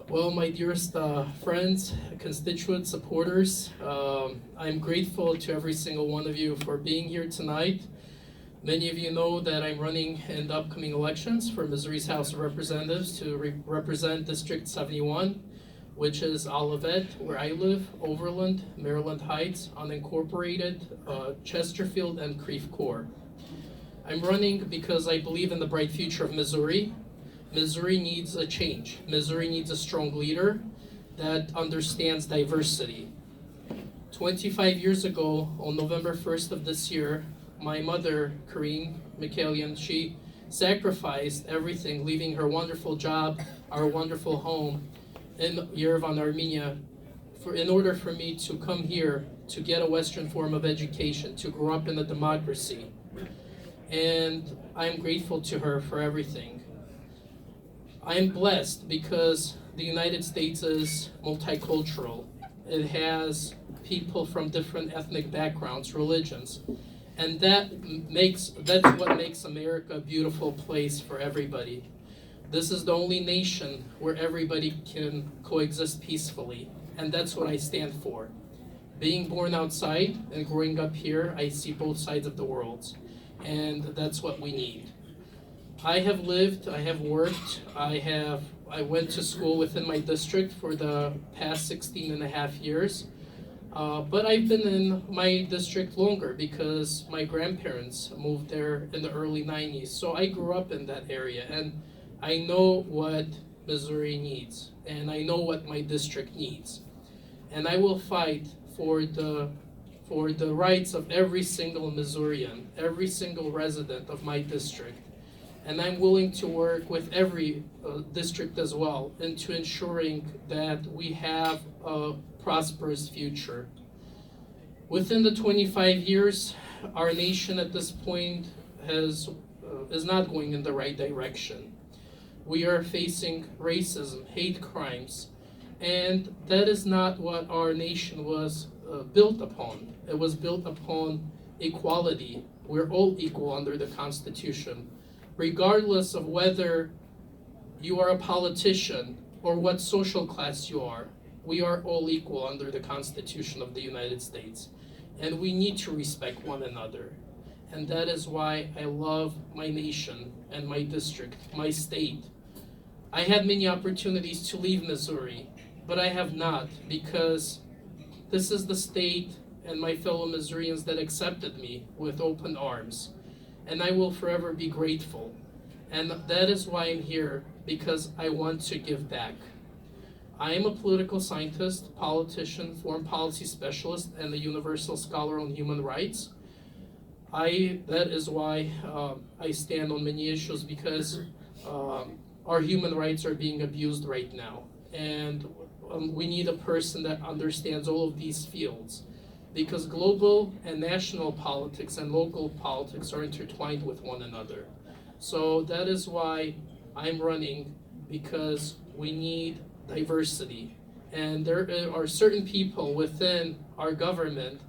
Well, my dearest friends, constituents, supporters, I'm grateful to every single one of you for being here tonight. Many of you know that I'm running in the upcoming elections for Missouri's House of Representatives to represent District 71, which is Olivet, where I live, Overland, Maryland Heights, unincorporated, Chesterfield, and Creve Coeur. I'm running because I believe in the bright future of Missouri. Missouri needs a change. Missouri needs a strong leader that understands diversity. 25 years ago, on November 1st of this year, my mother, Karine Mikhailian, she sacrificed everything, leaving her wonderful job, our wonderful home in Yerevan, Armenia, in order for me to come here to get a Western form of education, to grow up in a democracy. And I'm grateful to her for everything. I am blessed because the United States is multicultural. It has people from different ethnic backgrounds, religions, and that's what makes America a beautiful place for everybody. This is the only nation where everybody can coexist peacefully, and that's what I stand for. Being born outside and growing up here, I see both sides of the world, and that's what we need. I have lived, I have worked, I went to school within my district for the past 16 and a half years. But I've been in my district longer because my grandparents moved there in the early 90s. So I grew up in that area and I know what Missouri needs and I know what my district needs. And I will fight for the rights of every single Missourian, every single resident of my district. And I'm willing to work with every district as well into ensuring that we have a prosperous future. Within the 25 years, our nation at this point is not going in the right direction. We are facing racism, hate crimes, and that is not what our nation was built upon. It was built upon equality. We're all equal under the Constitution, regardless of whether you are a politician or what social class you are. We are all equal under the Constitution of the United States, and we need to respect one another. And that is why I love my nation and my district, my state. I had many opportunities to leave Missouri, but I have not, because this is the state and my fellow Missourians that accepted me with open arms. And I will forever be grateful. And that is why I'm here, because I want to give back. I am a political scientist, politician, foreign policy specialist, and a universal scholar on human rights. That is why I stand on many issues, because our human rights are being abused right now. And we need a person that understands all of these fields, because global and national politics and local politics are intertwined with one another. So that is why I'm running, because we need diversity. And there are certain people within our government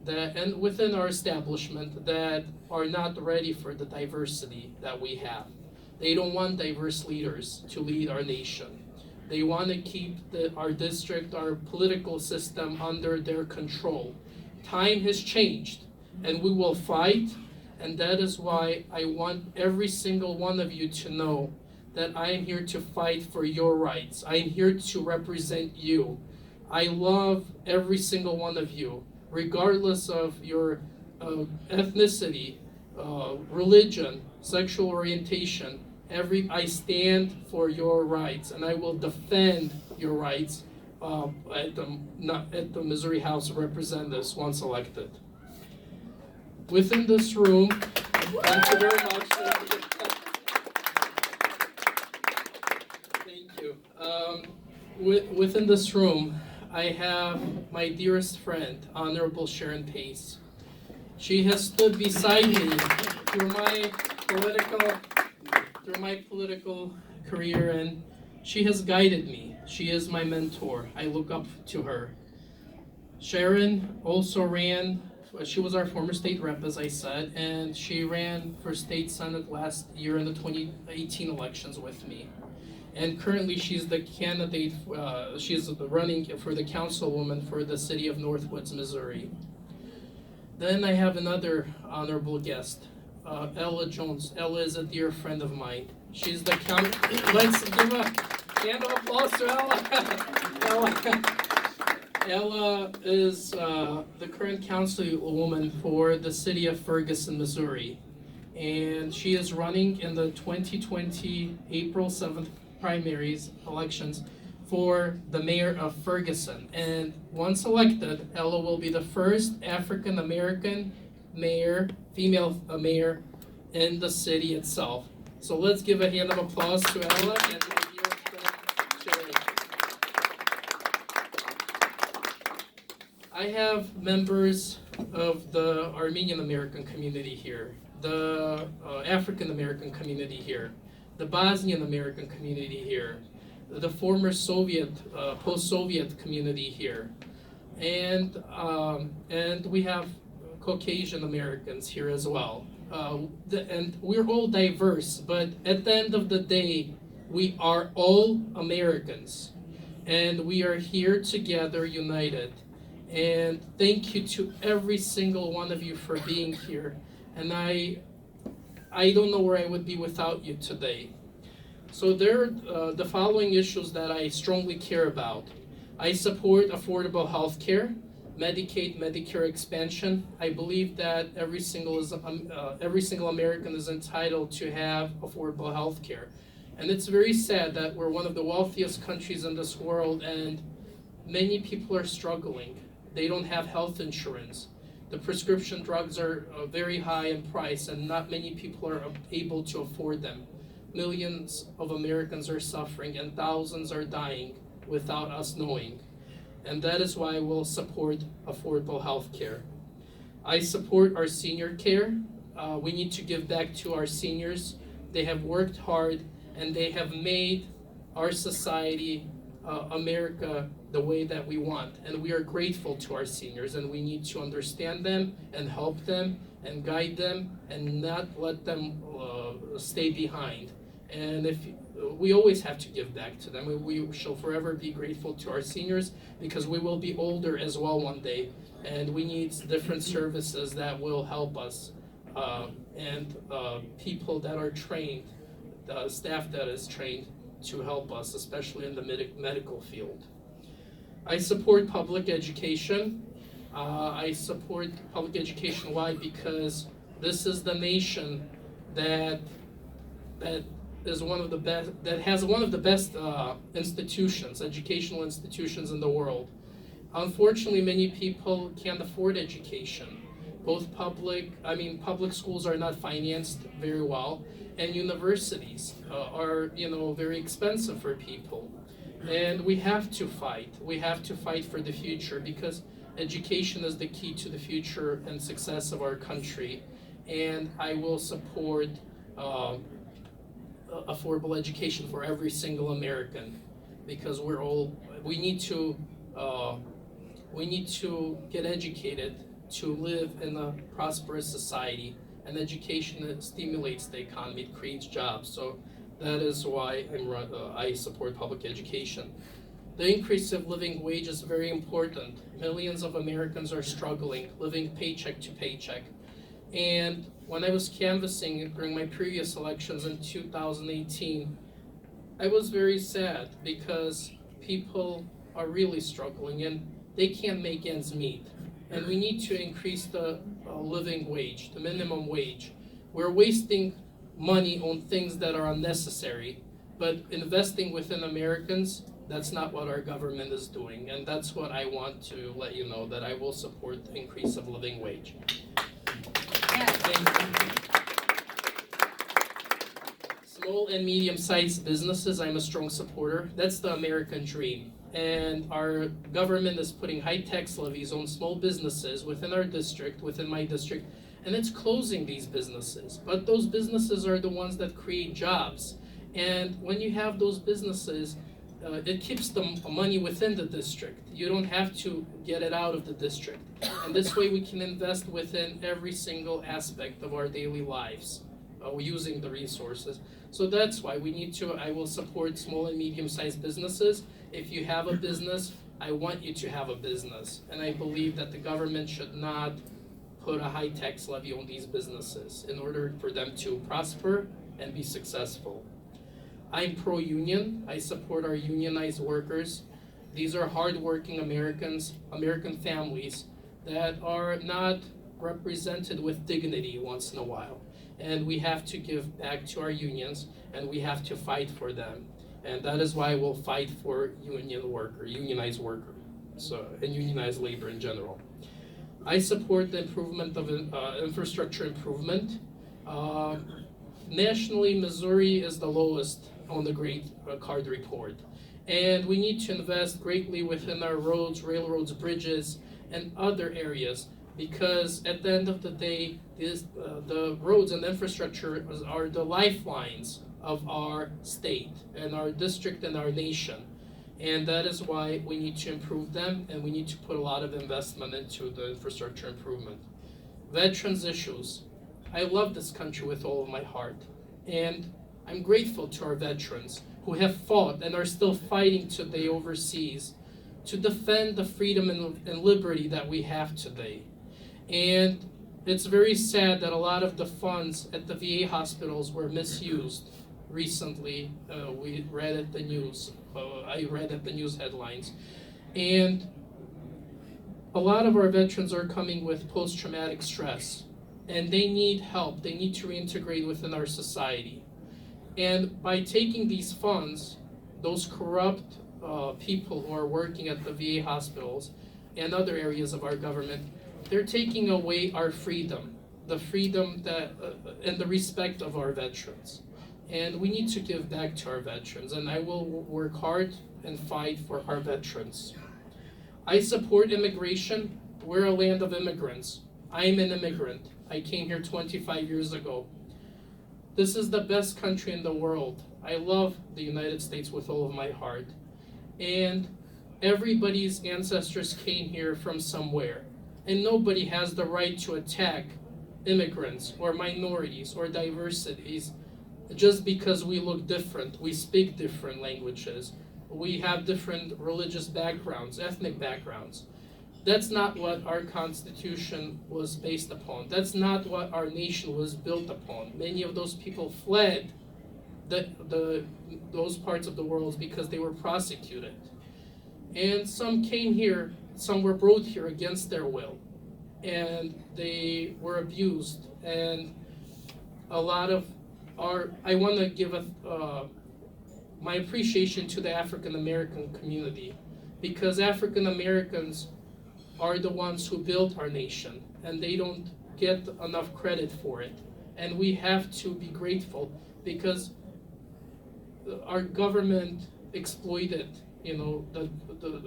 and within our establishment that are not ready for the diversity that we have. They don't want diverse leaders to lead our nation. They want to keep our district, our political system under their control. Time has changed, and we will fight, and that is why I want every single one of you to know that I am here to fight for your rights. I am here to represent you. I love every single one of you, regardless of your ethnicity, religion, sexual orientation. I stand for your rights, and I will defend your rights at the Missouri House of Representatives once elected. Within this room, thank you very much. Thank you. Within this room, I have my dearest friend, Honorable Sharon Pace. She has stood beside me through my political career, and she has guided me. She is my mentor. I look up to her. Sharon also ran, she was our former state rep, as I said, and she ran for state senate last year in the 2018 elections with me. and currently she's the candidate, she's running for the councilwoman for the city of Northwoods, Missouri. Then I have another honorable guest, Ella Jones. Ella is a dear friend of mine. She's the let's give a hand of applause to Ella. Ella is the current councilwoman for the city of Ferguson, Missouri. And she is running in the 2020 April 7th primaries elections for the mayor of Ferguson. And once elected, Ella will be the first African American mayor, female mayor in the city itself. So let's give a hand of applause to Ella and my dear friend Jerry. I have members of the Armenian American community here, the African American community here, the Bosnian American community here, the former Soviet, post-Soviet community here, and we have Caucasian Americans here as well. And we're all diverse, but at the end of the day, we are all Americans, and we are here together, united. And thank you to every single one of you for being here. And I don't know where I would be without you today. So there are the following issues that I strongly care about. I support affordable health care, Medicaid, Medicare expansion. I believe that every single American is entitled to have affordable health care. And it's very sad that we're one of the wealthiest countries in this world and many people are struggling. They don't have health insurance. The prescription drugs are very high in price and not many people are able to afford them. Millions of Americans are suffering and thousands are dying without us knowing. And that is why we'll support affordable health care. I support our senior care. We need to give back to our seniors. They have worked hard and they have made our society, America, the way that we want. And we are grateful to our seniors and we need to understand them and help them and guide them and not let them stay behind. And if we always have to give back to them, we shall forever be grateful to our seniors because we will be older as well one day, and we need different services that will help us and people that are trained, staff that is trained to help us, especially in the medical field. I support public education. I support public education. Why? Because this is the nation that is one of the best, that has one of the best institutions, educational institutions in the world. Unfortunately, many people can't afford education. Public schools are not financed very well, and universities are, very expensive for people. And we have to fight. We have to fight for the future because education is the key to the future and success of our country. And I will support affordable education for every single American because we need to get educated to live in a prosperous society, and education stimulates the economy, it creates jobs. So that is why I support public education. The increase of living wage is very important. Millions of Americans are struggling, living paycheck to paycheck. And when I was canvassing during my previous elections in 2018, I was very sad because people are really struggling and they can't make ends meet. And we need to increase the living wage, the minimum wage. We're wasting money on things that are unnecessary, but investing within Americans, that's not what our government is doing. And that's what I want to let you know, that I will support the increase of living wage. Small and medium-sized businesses, I'm a strong supporter. That's the American dream. And our government is putting high tax levies on small businesses within our district, within my district, and it's closing these businesses. But those businesses are the ones that create jobs. And when you have those businesses, it keeps the money within the district. You don't have to get it out of the district. And this way we can invest within every single aspect of our daily lives. using the resources. So that's why I will support small and medium-sized businesses. If you have a business, I want you to have a business. And I believe that the government should not put a high tax levy on these businesses in order for them to prosper and be successful. I'm pro-union. I support our unionized workers. These are hardworking Americans, American families that are not represented with dignity once in a while. And we have to give back to our unions, and we have to fight for them. And that is why we'll fight for unionized worker, and unionized labor in general. I support the improvement of infrastructure improvement. Nationally, Missouri is the lowest on the Great Card Report. And we need to invest greatly within our roads, railroads, bridges, and other areas, because at the end of the day, the roads and infrastructure are the lifelines of our state and our district and our nation. And that is why we need to improve them, and we need to put a lot of investment into the infrastructure improvement. Veterans issues. I love this country with all of my heart, and I'm grateful to our veterans who have fought and are still fighting today overseas to defend the freedom and liberty that we have today. And it's very sad that a lot of the funds at the VA hospitals were misused. Recently, we read at the news. I read at the news headlines. And a lot of our veterans are coming with post-traumatic stress, and they need help. They need to reintegrate within our society. And by taking these funds, those corrupt people who are working at the VA hospitals and other areas of our government, they're taking away our freedom, the freedom that and the respect of our veterans. And we need to give back to our veterans, and I will work hard and fight for our veterans. I support immigration. We're a land of immigrants. I'm an immigrant. I came here 25 years ago. This is the best country in the world. I love the United States with all of my heart. And everybody's ancestors came here from somewhere. And nobody has the right to attack immigrants or minorities or diversities just because we look different, we speak different languages, we have different religious backgrounds, ethnic backgrounds. That's not what our Constitution was based upon. That's not what our nation was built upon. Many of those people fled those parts of the world because they were persecuted. And some came here, some were brought here against their will, and they were abused. And a lot of I want to give my appreciation to the African American community, because African Americans are the ones who built our nation, and they don't get enough credit for it. And we have to be grateful, because our government exploited, the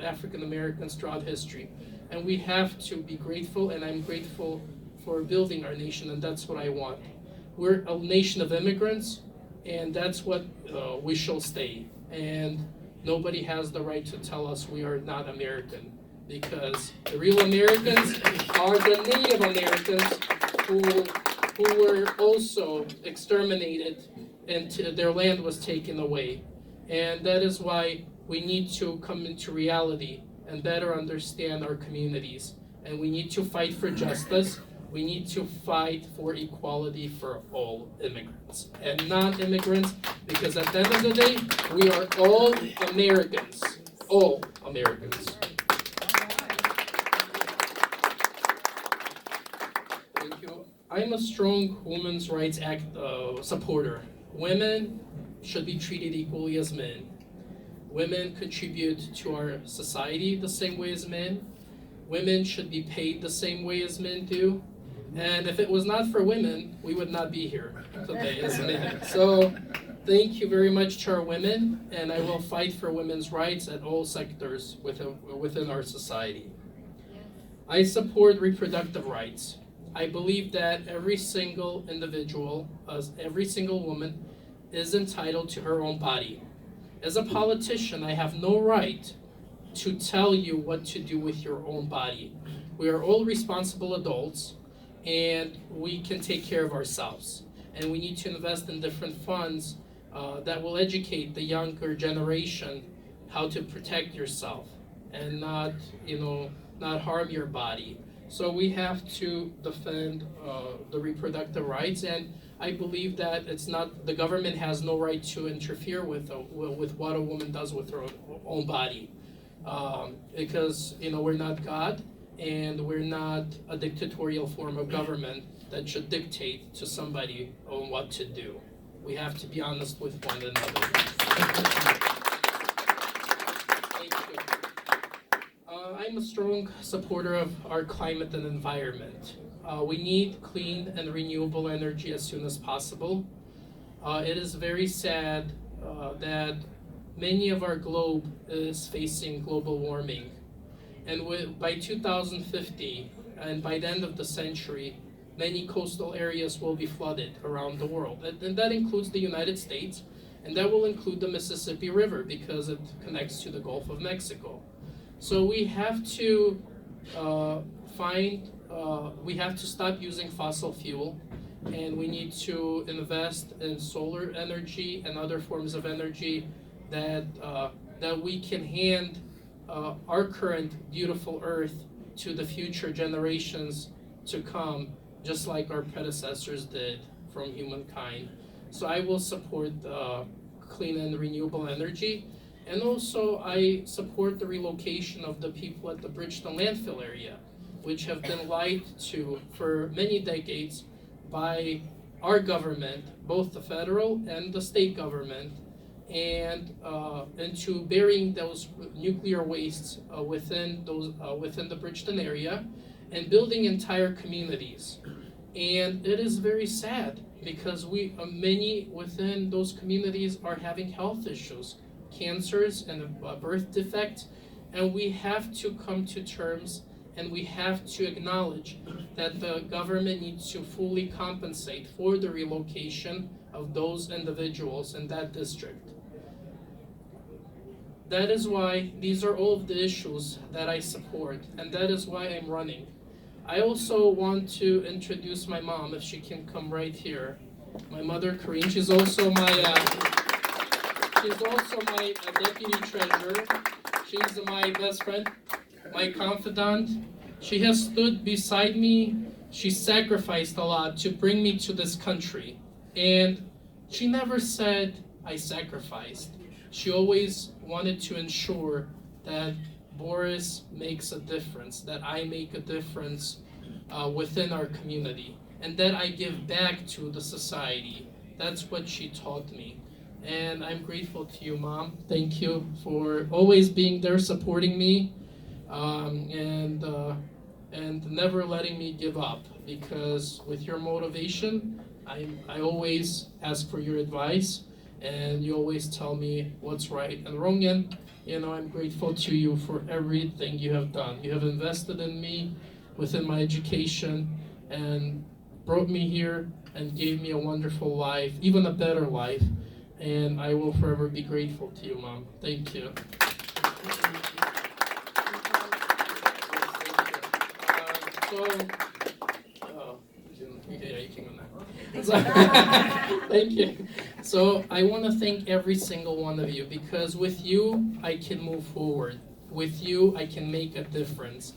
African Americans throughout history. And we have to be grateful, and I'm grateful for building our nation, and that's what I want. We're a nation of immigrants, and that's what we shall stay. And nobody has the right to tell us we are not American, because the real Americans are the Native Americans who were also exterminated and their land was taken away. And that is why we need to come into reality and better understand our communities. And we need to fight for justice. We need to fight for equality for all immigrants and non-immigrants, because at the end of the day, we are all Americans. All Americans. Thank you. I'm a strong women's rights supporter. Women should be treated equally as men. Women contribute to our society the same way as men. Women should be paid the same way as men do. And if it was not for women, we would not be here today as men. So thank you very much to our women, and I will fight for women's rights at all sectors within our society. I support reproductive rights. I believe that every single individual, every single woman, is entitled to her own body. As a politician, I have no right to tell you what to do with your own body. We are all responsible adults, and we can take care of ourselves. and we need to invest in different funds that will educate the younger generation how to protect yourself and not, not harm your body. So we have to defend the reproductive rights, and I believe that the government has no right to interfere with what a woman does with her own body, because we're not God, and we're not a dictatorial form of government that should dictate to somebody on what to do. We have to be honest with one another. Thank you. I'm a strong supporter of our climate and environment. We need clean and renewable energy as soon as possible. It is very sad that many of our globe is facing global warming. And by 2050, and by the end of the century, many coastal areas will be flooded around the world. And that includes the United States, and that will include the Mississippi River because it connects to the Gulf of Mexico. So we have to we have to stop using fossil fuel, and we need to invest in solar energy and other forms of energy that we can hand our current beautiful earth to the future generations to come, just like our predecessors did from humankind. So I will support clean and renewable energy, and also I support the relocation of the people at the Bridgeton landfill area, which have been lied to for many decades by our government, both the federal and the state government, and into burying those nuclear wastes within the Bridgeton area and building entire communities. And it is very sad because many within those communities are having health issues, cancers and birth defects, and we have to come to terms and we have to acknowledge that the government needs to fully compensate for the relocation of those individuals in that district. That is why these are all of the issues that I support, and that is why I'm running. I also want to introduce my mom, if she can come right here. My mother, Corinne, she's also my deputy treasurer. She's my best friend, my confidant. She has stood beside me. She sacrificed a lot to bring me to this country. And she never said, I sacrificed. She always wanted to ensure that Boris makes a difference, that I make a difference within our community, and that I give back to the society. That's what she taught me. And I'm grateful to you, Mom. Thank you for always being there supporting me, and never letting me give up, because with your motivation, I always ask for your advice, and you always tell me what's right and wrong, and I'm grateful to you for everything you have done. You have invested in me within my education and brought me here and gave me a wonderful life, even a better life, and I will forever be grateful to you, Mom. Thank you. Thank you. So I want to thank every single one of you, because with you I can move forward. With you I can make a difference.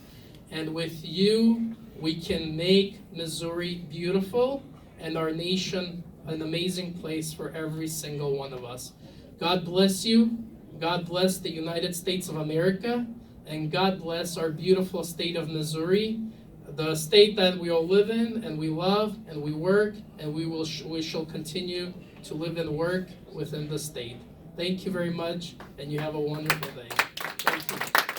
And with you we can make Missouri beautiful and our nation an amazing place for every single one of us. God bless you. God bless the United States of America. And God bless our beautiful state of Missouri, the state that we all live in and we love and we work, and we shall continue to live and work within the state. Thank you very much, and you have a wonderful day. Thank you.